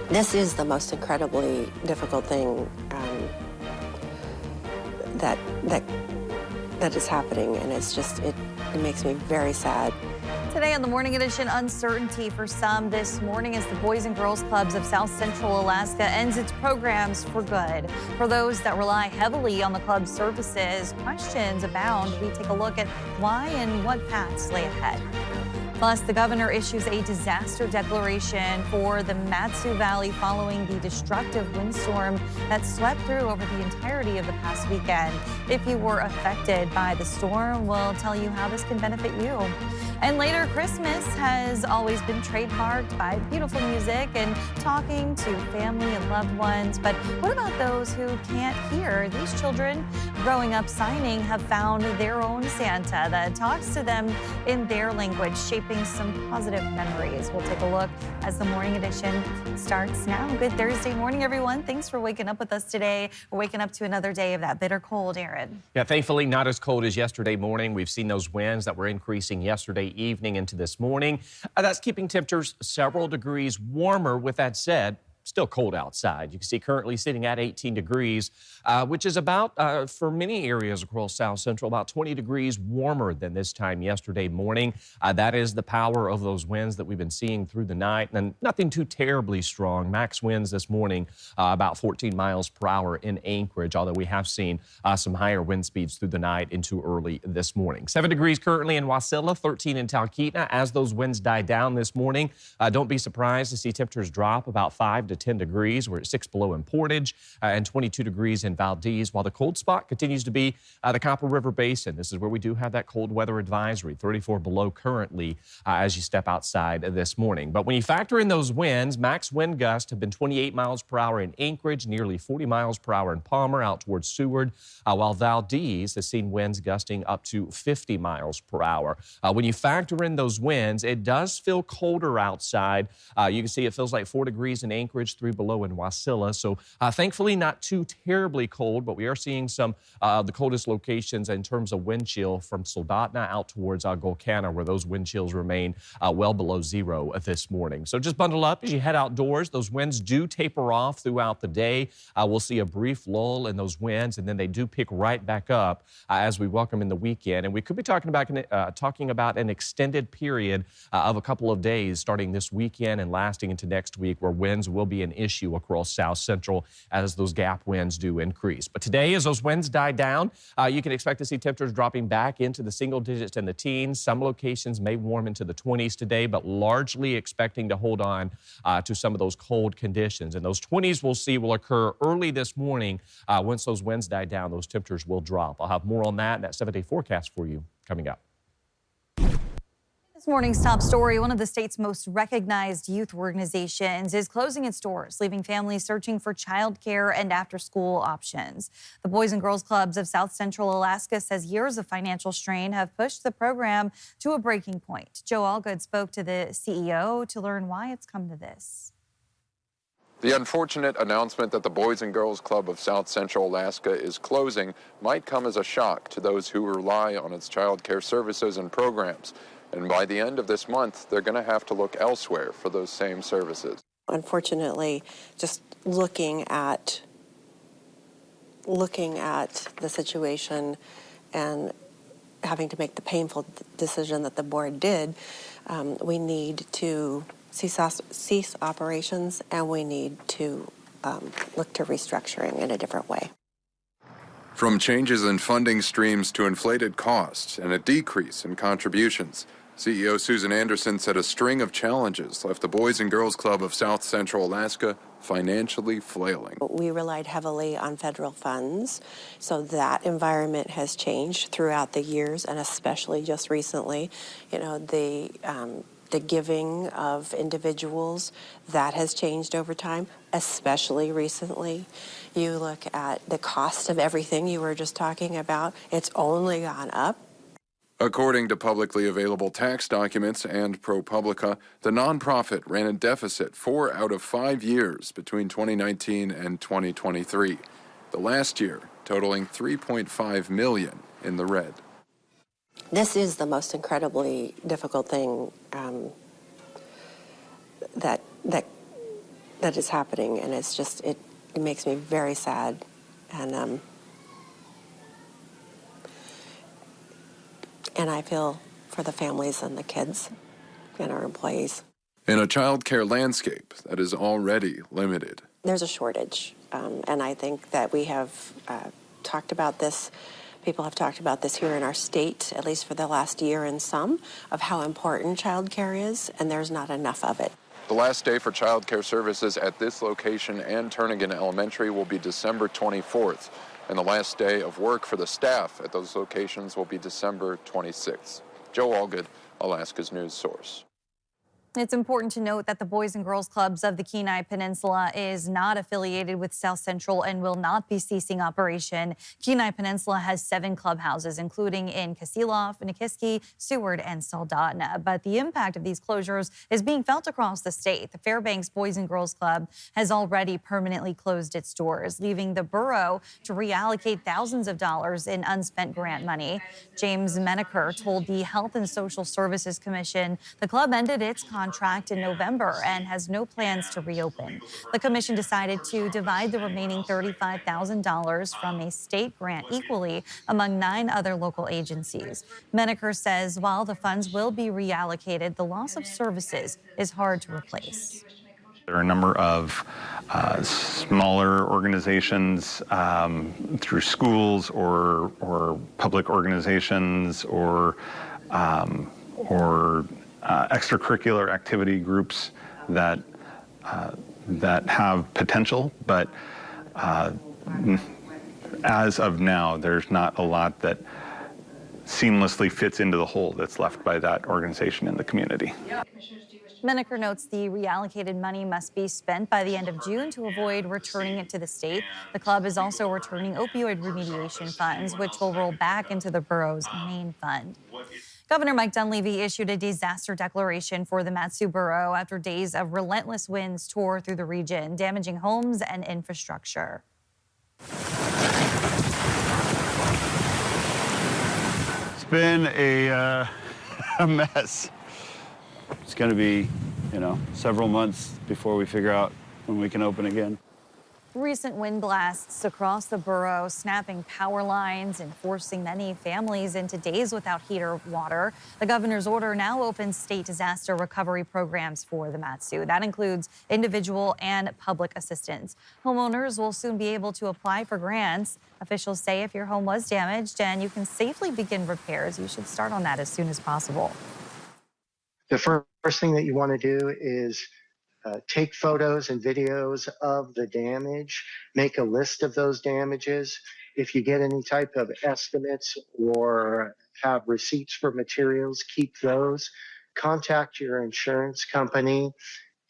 This is the most incredibly difficult thing that is happening, and it's just, it makes me very sad. Today on the Morning Edition, uncertainty for some this morning as the Boys and Girls Clubs of Southcentral Alaska ends its programs for good. For those that rely heavily on the club's services, questions abound. We take a look at why and what paths lay ahead. Plus, the governor issues a disaster declaration for the Matsu Valley following the destructive windstorm that swept through over the entirety of the past weekend. If you were affected by the storm, we'll tell you how this can benefit you. And later, Christmas has always been trademarked by beautiful music and talking to family and loved ones. But what about those who can't hear? These children growing up signing have found their own Santa that talks to them in their language, shaping some positive memories. We'll take a look as the Morning Edition starts now. Good Thursday morning, everyone. Thanks for waking up with us today. We're waking up to another day of that bitter cold, Aaron. Yeah, thankfully not as cold as yesterday morning. We've seen those winds that were increasing yesterday evening into this morning. That's keeping temperatures several degrees warmer. With that said, still cold outside. You can see currently sitting at 18 degrees, which is about, for many areas across South Central, about 20 degrees warmer than this time yesterday morning. That is the power of those winds that we've been seeing through the night, and nothing too terribly strong. Max winds this morning about 14 miles per hour in Anchorage, although we have seen some higher wind speeds through the night into early this morning. 7 degrees currently in Wasilla, 13 in Talkeetna. As those winds die down this morning, don't be surprised to see temperatures drop about 5 to 10 degrees. We're at 6 below in Portage and 22 degrees in Valdez, while the cold spot continues to be the Copper River Basin. This is where we do have that cold weather advisory, 34 below currently as you step outside this morning. But when you factor in those winds, max wind gusts have been 28 miles per hour in Anchorage, nearly 40 miles per hour in Palmer out towards Seward, while Valdez has seen winds gusting up to 50 miles per hour. When you factor in those winds, it does feel colder outside. You can see it feels like 4 degrees in Anchorage, 3 below in Wasilla. So thankfully not too terribly cold, but we are seeing some of the coldest locations in terms of wind chill from Soldotna out towards Golcana, where those wind chills remain well below zero this morning. So just bundle up as you head outdoors. Those winds do taper off throughout the day. We'll see a brief lull in those winds, and then they do pick right back up as we welcome in the weekend. And we could be talking about an extended period of a couple of days starting this weekend and lasting into next week, where winds will be an issue across South Central as those gap winds do increase. But today, as those winds die down, you can expect to see temperatures dropping back into the single digits and the teens. Some locations may warm into the 20s today, but largely expecting to hold on to some of those cold conditions. And those 20s we'll see will occur early this morning. Once those winds die down, those temperatures will drop. I'll have more on that in that 7-day forecast for you coming up. This morning's top story, one of the state's most recognized youth organizations is closing its doors, leaving families searching for childcare and after-school options. The Boys and Girls Clubs of Southcentral Alaska says years of financial strain have pushed the program to a breaking point. Joe Allgood spoke to the CEO to learn why it's come to this. The unfortunate announcement that the Boys and Girls Club of Southcentral Alaska is closing might come as a shock to those who rely on its child care services and programs. And by the end of this month, they're going to have to look elsewhere for those same services. Unfortunately, just looking at the situation and having to make the painful decision that the board did, we need to cease operations, and we need to look to restructuring in a different way. From changes in funding streams to inflated costs and a decrease in contributions, CEO Susan Anderson said a string of challenges left the Boys and Girls Club of Southcentral Alaska financially flailing. We relied heavily on federal funds, so that environment has changed throughout the years, and especially just recently. You know, the giving of individuals, that has changed over time, especially recently. You look at the cost of everything you were just talking about, it's only gone up. According to publicly available tax documents and ProPublica, the nonprofit ran a deficit 4 out of 5 years between 2019 and 2023. The last year totaling $3.5 million in the red. This is the most incredibly difficult thing that that is happening, and it's just it makes me very sad, and I feel for the families and the kids and our employees. In a child care landscape that is already limited. There's a shortage, and I think that we have talked about this. People have talked about this here in our state, at least for the last year and some, of how important child care is, and there's not enough of it. The last day for child care services at this location and Turnagain Elementary will be December 24th, and the last day of work for the staff at those locations will be December 26th. Joe Allgood, Alaska's news source. It's important to note that the Boys and Girls Clubs of the Kenai Peninsula is not affiliated with South Central and will not be ceasing operation. Kenai Peninsula has 7 clubhouses, including in Kasilof, Nikiski, Seward, and Soldotna. But the impact of these closures is being felt across the state. The Fairbanks Boys and Girls Club has already permanently closed its doors, leaving the borough to reallocate thousands of dollars in unspent grant money. James Menaker told the Health and Social Services Commission the club ended its contract in November and has no plans to reopen. The commission decided to divide the remaining $35,000 from a state grant equally among 9 other local agencies. Menaker says while the funds will be reallocated, the loss of services is hard to replace. There are a number of smaller organizations through schools or public organizations or extracurricular activity groups that have potential, but as of now, there's not a lot that seamlessly fits into the hole that's left by that organization in the community. Menaker notes the reallocated money must be spent by the end of June to avoid returning it to the state. The club is also returning opioid remediation funds, which will roll back into the borough's main fund. Governor Mike Dunleavy issued a disaster declaration for the Mat-Su borough after days of relentless winds tore through the region, damaging homes and infrastructure. It's been a mess. It's going to be, several months before we figure out when we can open again. Recent wind blasts across the borough, snapping power lines and forcing many families into days without heater water. The governor's order now opens state disaster recovery programs for the Mat-Su. That includes individual and public assistance. Homeowners will soon be able to apply for grants. Officials say if your home was damaged and you can safely begin repairs, you should start on that as soon as possible. The first thing that you want to do is take photos and videos of the damage, make a list of those damages. If you get any type of estimates or have receipts for materials, keep those. Contact your insurance company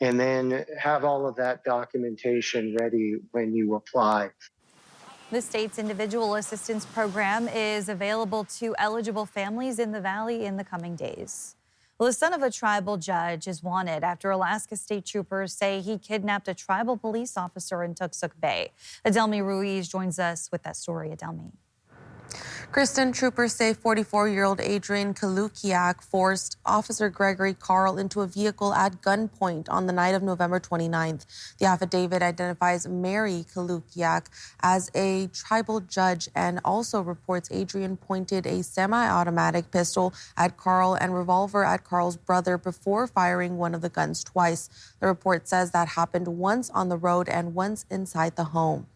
and then have all of that documentation ready when you apply. The state's individual assistance program is available to eligible families in the Valley in the coming days. Well, the son of a tribal judge is wanted after Alaska state troopers say he kidnapped a tribal police officer in Tuksuk Bay. Adelmi Ruiz joins us with that story. Adelmi. Kristen, troopers say 44-year-old Adrian Kalukiak forced Officer Gregory Carl into a vehicle at gunpoint on the night of November 29th. The affidavit identifies Mary Kalukiak as a tribal judge and also reports Adrian pointed a semi-automatic pistol at Carl and revolver at Carl's brother before firing one of the guns twice. The report says that happened once on the road and once inside the home.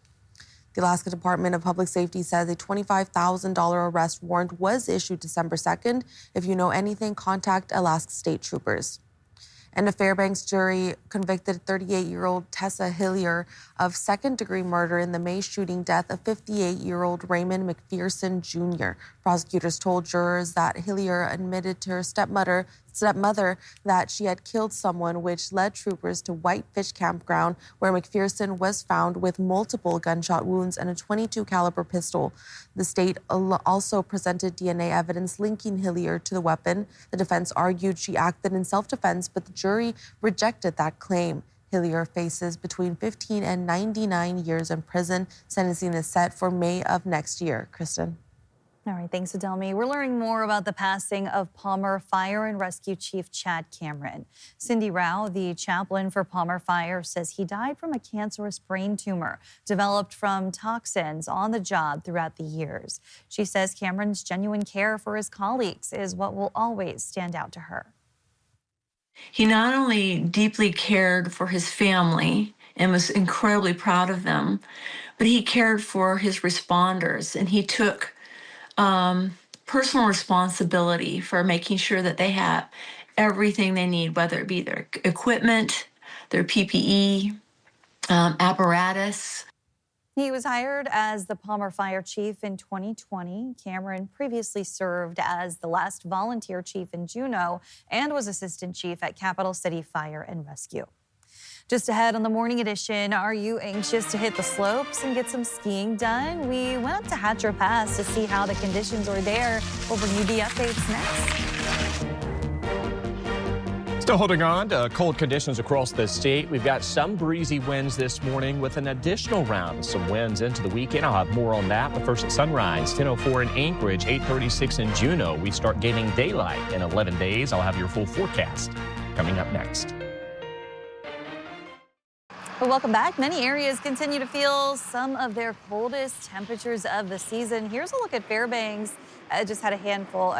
The Alaska Department of Public Safety says a $25,000 arrest warrant was issued December 2nd. If you know anything, contact Alaska State Troopers. And a Fairbanks jury convicted 38-year-old Tessa Hillier of second-degree murder in the May shooting death of 58-year-old Raymond McPherson Jr. Prosecutors told jurors that Hillier admitted to her stepmother that she had killed someone, which led troopers to Whitefish Campground, where McPherson was found with multiple gunshot wounds and a .22 caliber pistol. The state also presented DNA evidence linking Hillier to the weapon. The defense argued she acted in self-defense, but the jury rejected that claim. Hillier faces between 15 and 99 years in prison. Sentencing is set for May of next year. Kristen. All right, thanks, Adelmi. We're learning more about the passing of Palmer Fire and Rescue Chief Chad Cameron. Cindy Rao, the chaplain for Palmer Fire, says he died from a cancerous brain tumor developed from toxins on the job throughout the years. She says Cameron's genuine care for his colleagues is what will always stand out to her. He not only deeply cared for his family and was incredibly proud of them, but he cared for his responders, and he took personal responsibility for making sure that they have everything they need, whether it be their equipment, their PPE, apparatus. He was hired as the Palmer Fire Chief in 2020. Cameron previously served as the last volunteer chief in Juneau and was assistant chief at Capital City Fire and Rescue. Just ahead on the Morning Edition, are you anxious to hit the slopes and get some skiing done? We went up to Hatcher Pass to see how the conditions are there. We'll bring you the updates next. Still holding on to cold conditions across the state. We've got some breezy winds this morning with an additional round of some winds into the weekend. I'll have more on that. But first at sunrise, 10:04 in Anchorage, 8:36 in Juneau. We start gaining daylight in 11 days. I'll have your full forecast coming up next. Well, welcome back. Many areas continue to feel some of their coldest temperatures of the season. Here's a look at Fairbanks. Just a handful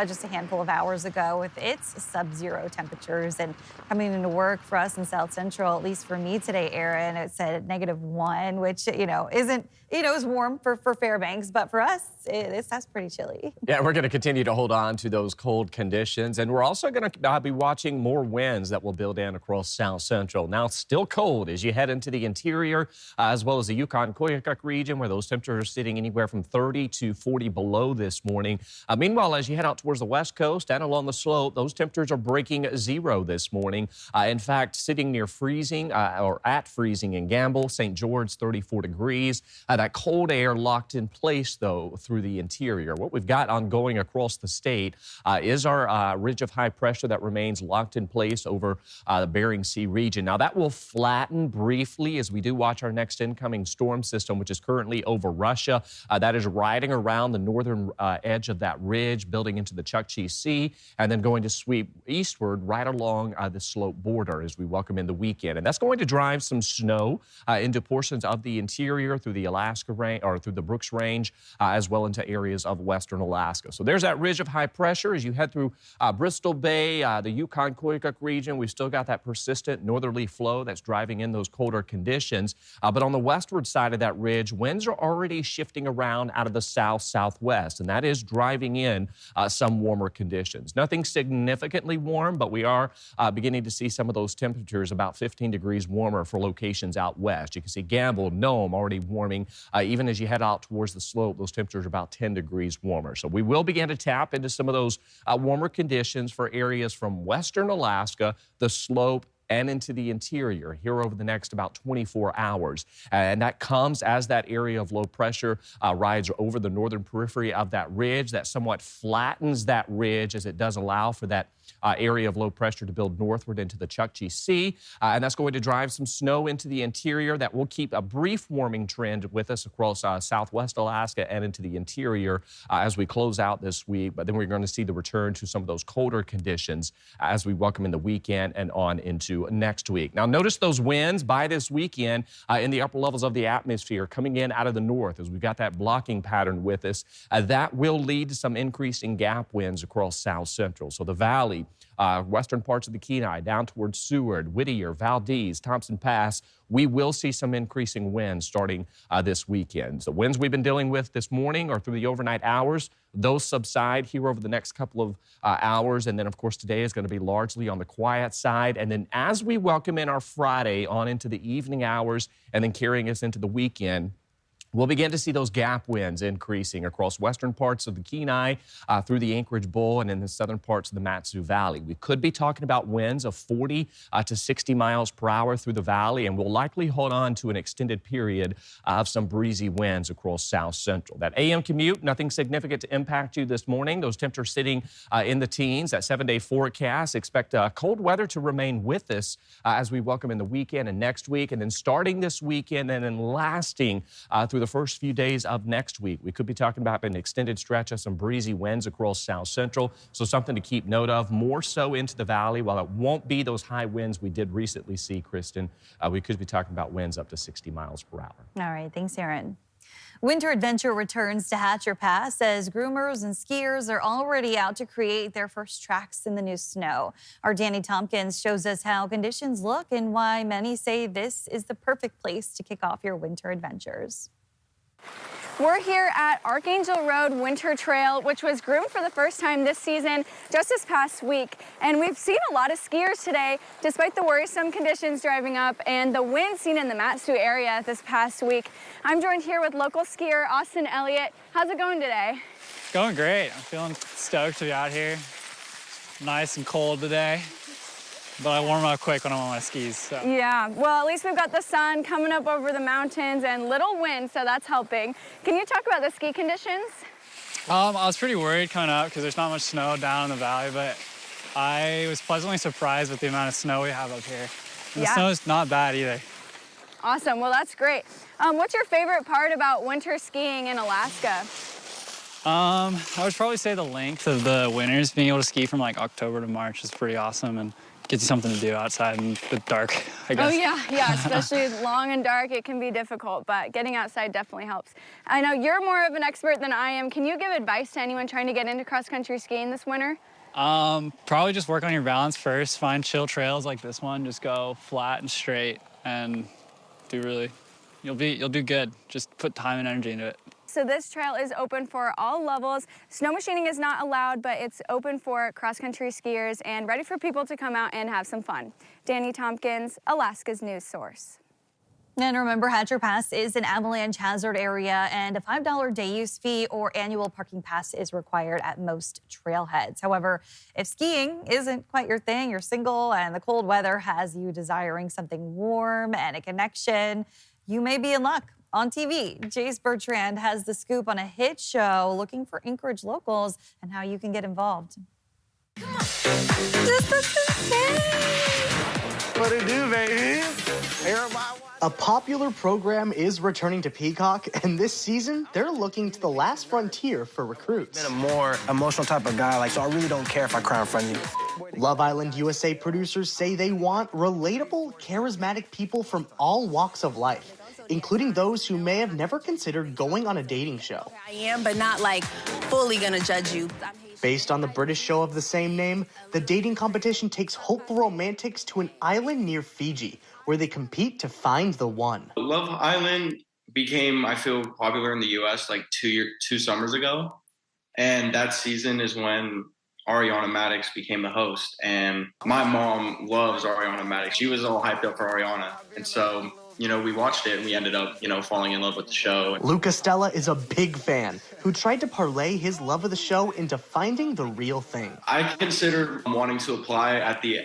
of hours ago with its sub-zero temperatures, and coming into work for us in South Central, at least for me today, Aaron, it said -1, which isn't is warm for Fairbanks, but for us that's pretty chilly. Yeah, we're going to continue to hold on to those cold conditions, and we're also going to be watching more winds that will build in across South Central. Now, still cold as you head into the interior, as well as the Yukon-Koyukuk region, where those temperatures are sitting anywhere from 30 to 40 below this morning. Meanwhile, as you head out towards the west coast and along the slope, those temperatures are breaking zero this morning. In fact, sitting near freezing or at freezing in Gamble, St. George, 34 degrees. That cold air locked in place, though, through the interior. What we've got ongoing across the state is our ridge of high pressure that remains locked in place over the Bering Sea region. Now, that will flatten briefly as we do watch our next incoming storm system, which is currently over Russia. That is riding around the northern edge of that ridge, building into the Chukchi Sea, and then going to sweep eastward right along the slope border as we welcome in the weekend. And that's going to drive some snow into portions of the interior through the Alaska range or through the Brooks Range, as well into areas of western Alaska. So there's that ridge of high pressure as you head through Bristol Bay, the Yukon-Koyukuk region. We've still got that persistent northerly flow that's driving in those colder conditions. But on the westward side of that ridge, winds are already shifting around out of the south-southwest, and that is driving in some warmer conditions. Nothing significantly warm, but we are beginning to see some of those temperatures about 15 degrees warmer for locations out west. You can see Gamble, Nome already warming. Even as you head out towards the slope, those temperatures are about 10 degrees warmer. So we will begin to tap into some of those warmer conditions for areas from western Alaska, the slope, and into the interior here over the next about 24 hours. And that comes as that area of low pressure rides over the northern periphery of that ridge. That somewhat flattens that ridge as it does allow for that area of low pressure to build northward into the Chukchi Sea. And that's going to drive some snow into the interior. That will keep a brief warming trend with us across southwest Alaska and into the interior as we close out this week. But then we're going to see the return to some of those colder conditions as we welcome in the weekend and on into next week. Now, notice those winds by this weekend in the upper levels of the atmosphere coming in out of the north as we've got that blocking pattern with us. That will lead to some increasing gap winds across South Central. So the valley, western parts of the Kenai, down towards Seward, Whittier, Valdez, Thompson Pass, we will see some increasing winds starting this weekend. The winds we've been dealing with this morning or through the overnight hours, those subside here over the next couple of hours. And then, of course, today is going to be largely on the quiet side. And then as we welcome in our Friday on into the evening hours and then carrying us into the weekend, we'll begin to see those gap winds increasing across western parts of the Kenai, through the Anchorage Bowl, and in the southern parts of the Mat-Su Valley. We could be talking about winds of 40 to 60 miles per hour through the valley, and we'll likely hold on to an extended period of some breezy winds across South Central. That AM commute, nothing significant to impact you this morning. Those temperatures sitting in the teens. That 7-day forecast. Expect cold weather to remain with us as we welcome in the weekend and next week, and then starting this weekend and then lasting through the first few days of next week. We could be talking about an extended stretch of some breezy winds across South Central, so something to keep note of, more so into the valley. While it won't be those high winds we did recently see, Kristen, we could be talking about winds up to 60 miles per hour. All right, thanks, Aaron. Winter adventure returns to Hatcher Pass as groomers and skiers are already out to create their first tracks in the new snow. Our Danny Tompkins shows us how conditions look and why many say this is the perfect place to kick off your winter adventures. We're here at Archangel Road Winter Trail, which was groomed for the first time this season, just this past week. And we've seen a lot of skiers today, despite the worrisome conditions driving up and the wind seen in the Matsu area this past week. I'm joined here with local skier Austin Elliott. How's it going today? Going great. I'm feeling stoked to be out here. Nice and cold today, but I warm up quick when I'm on my skis. So. Yeah, well, at least we've got the sun coming up over the mountains and little wind, so that's helping. Can you talk about the ski conditions? I was pretty worried coming up because there's not much snow down in the valley, but I was pleasantly surprised with the amount of snow we have up here. And the snow is not bad either. Awesome, well, that's great. What's your favorite part about winter skiing in Alaska? I would probably say the length of the winters. Being able to ski from like October to March is pretty awesome and gives you something to do outside in the dark, I guess. Oh yeah, especially long and dark, it can be difficult, but getting outside definitely helps. I know you're more of an expert than I am. Can you give advice to anyone trying to get into cross-country skiing this winter? Probably just work on your balance first. Find chill trails like this one. Just go flat and straight and you'll do good. Just put time and energy into it. So this trail is open for all levels. Snow machining is not allowed, but it's open for cross-country skiers and ready for people to come out and have some fun. Danny Tompkins, Alaska's news source. And remember, Hatcher Pass is an avalanche hazard area, and a $5 day use fee or annual parking pass is required at most trailheads. However, if skiing isn't quite your thing, you're single, and the cold weather has you desiring something warm and a connection, you may be in luck. On TV, Jace Bertrand has the scoop on a hit show looking for Anchorage locals and how you can get involved. This is insane! What it do, baby? A popular program is returning to Peacock, and this season, they're looking to the last frontier for recruits. I'm a more emotional type of guy, so I really don't care if I cry in front of you. Love Island USA producers say they want relatable, charismatic people from all walks of life, including those who may have never considered going on a dating show. I am, but not like fully gonna judge you. Based on the British show of the same name, the dating competition takes hopeful romantics to an island near Fiji, where they compete to find the one. Love Island became, I feel, popular in the U.S. like two summers ago. And that season is when Ariana Madix became the host. And my mom loves Ariana Madix. She was all hyped up for Ariana. And so, we watched it and we ended up, falling in love with the show. Luca Stella is a big fan who tried to parlay his love of the show into finding the real thing. I considered wanting to apply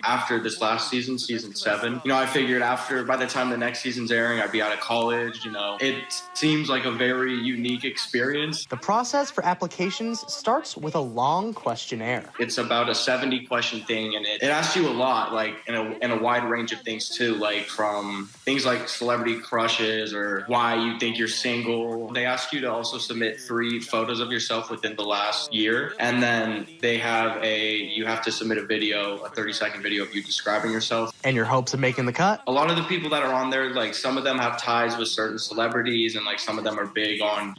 after this last season, season 7. I figured by the time the next season's airing, I'd be out of college. It seems like a very unique experience. The process for applications starts with a long questionnaire. It's about a 70-question thing, and it asks you a lot, like in a wide range of things too, like from things like celebrity crushes or why you think you're single. They ask you to also submit 3 photos of yourself within the last year, and then you have to submit a 30-second video of you describing yourself. And your hopes of making the cut? A lot of the people that are on there, like some of them have ties with certain celebrities, and like some of them are big on,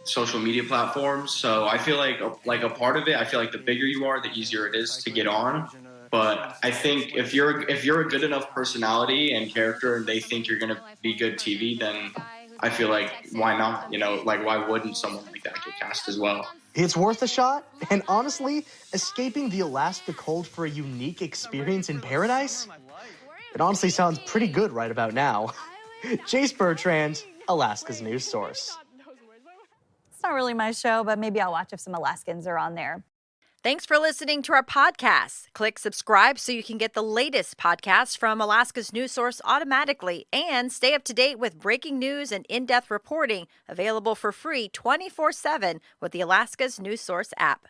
social media platforms. So I feel like a part of it, I feel like the bigger you are, the easier it is to get on. But I think if you're a good enough personality and character and they think you're going to be good TV, then I feel like why not? Why wouldn't someone like that get cast as well? It's worth a shot, and honestly, escaping the Alaska cold for a unique experience in paradise, it honestly sounds pretty good right about now. Jace Bertrand, Alaska's news source. It's not really my show, but maybe I'll watch if some Alaskans are on there. Thanks for listening to our podcast. Click subscribe so you can get the latest podcasts from Alaska's news source automatically and stay up to date with breaking news and in-depth reporting available for free 24/7 with the Alaska's news source app.